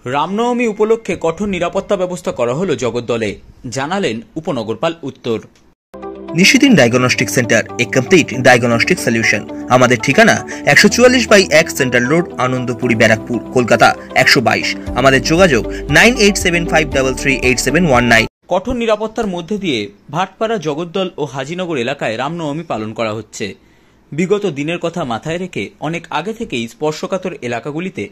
রামনবমী উপলক্ষে কঠোর নিরাপত্তা ব্যবস্থা করা হলো জগদ্দলে, জানালেন উপনগরপাল উত্তর। নিশিদিন ডায়াগনস্টিক সেন্টার, এ কমপ্লিট ডায়াগনস্টিক সলিউশন। আমাদের ঠিকানা 144/1 সেন্ট্রাল রোড, আনন্দপুরি, ব্যারাকপুর, কলকাতা 122। আমাদের যোগাযোগ 9875338719। কঠোর নিরাপত্তার মধ্যে দিয়ে ভাটপাড়া, জগদ্দল ও হাজিনগর এলাকায় রামনবমী পালন করা হচ্ছে। বিগত দিনের কথা মাথায় রেখে অনেক আগে থেকেই স্পর্শকাতর এলাকাগুলিতে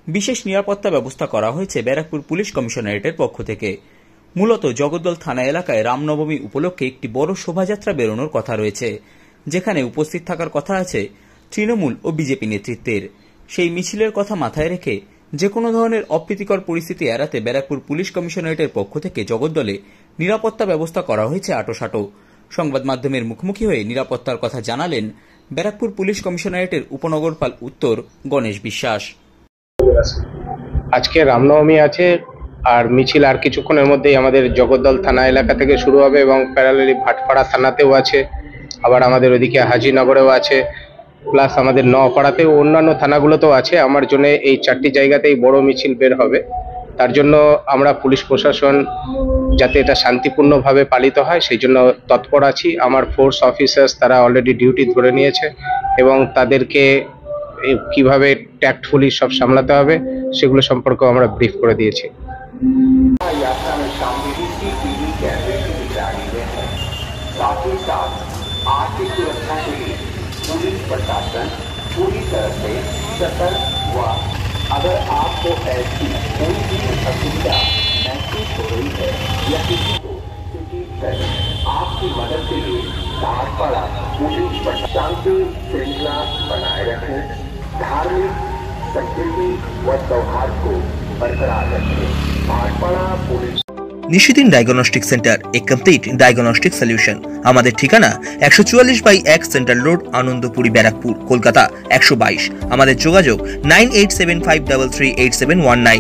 বিশেষ নিরাপত্তা ব্যবস্থা করা হয়েছে ব্যারাকপুর পুলিশ কমিশনারেটের পক্ষ থেকে। মূলত জগদ্দল থানা এলাকায় রামনবমী উপলক্ষে একটি বড় শোভাযাত্রা বেরোনোর কথা রয়েছে, যেখানে উপস্থিত থাকার কথা আছে তৃণমূল ও বিজেপি নেতৃত্বের। সেই মিছিলের কথা মাথায় রেখে যে কোনো ধরনের অপ্রীতিকর পরিস্থিতি এড়াতে ব্যারাকপুর পুলিশ কমিশনারেটের পক্ষ থেকে জগদ্দলে নিরাপত্তা ব্যবস্থা করা হয়েছে আঁটোসাঁটো। সংবাদ মাধ্যমের মুখোমুখি হয়ে নিরাপত্তার কথা জানালেন ব্যারাকপুর পুলিশ কমিশনারেটের উপনগরপাল উত্তর গণেশ বিশ্বাস। আজকে রামনবমী আছে, আর মিছিল আর কিছুক্ষণের মধ্যেই আমাদের জগদ্দল থানা এলাকা থেকে শুরু হবে এবং প্যারালালি ভাটপাড়া থানাতেও আছে, আবার আমাদের ওইদিকে হাজিনগরেও আছে, প্লাস আমাদের নপাড়াতেও অন্যান্য থানাগুলোতেও আছে। আমার জন্য এই 4টি জায়গাতেই বড় মিছিল বের হবে। তার জন্য আমরা পুলিশ প্রশাসন যাতে এটা শান্তিপূর্ণভাবে পালিত হয় সেই জন্য তৎপর আছি। আমার ফোর্স অফিসার্স তারা অলরেডি ডিউটি ধরে নিয়েছে এবং তাদেরকে কিভাবে ট্যাক্টফুলি সব সামলাতে হবে সেগুলো সম্পর্কে আমরা ব্রিফ করে দিয়েছি। यात्रा में शामिल सीसीटीवी कैमरे की निगरानी में है। साथ ही साथ आग की सुरक्षा के लिए पुलिस प्रशासन पूरी तरह से सतर्क हुआ। अगर आपको ऐसी कोई भी असुविधा महसूस हो रही है या किसी को सूचित करें, आपकी मदद के लिए भाटपाड़ा पुलिस प्रशासन शांति श्रृंखला बनाए रखें, धार्मिक संस्कृति व सौहार्द को बरकरार रखें। भाटपाड़ा पुलिस নিশিদিন ডায়াগনস্টিক সেন্টার, এ কমপ্লিট ডায়াগনস্টিক সলিউশন। আমাদের ঠিকানা 144/1 সেন্ট্রাল রোড, আনন্দপুরি, ব্যারাকপুর, কলকাতা 122। আমাদের যোগাযোগ 9875338719।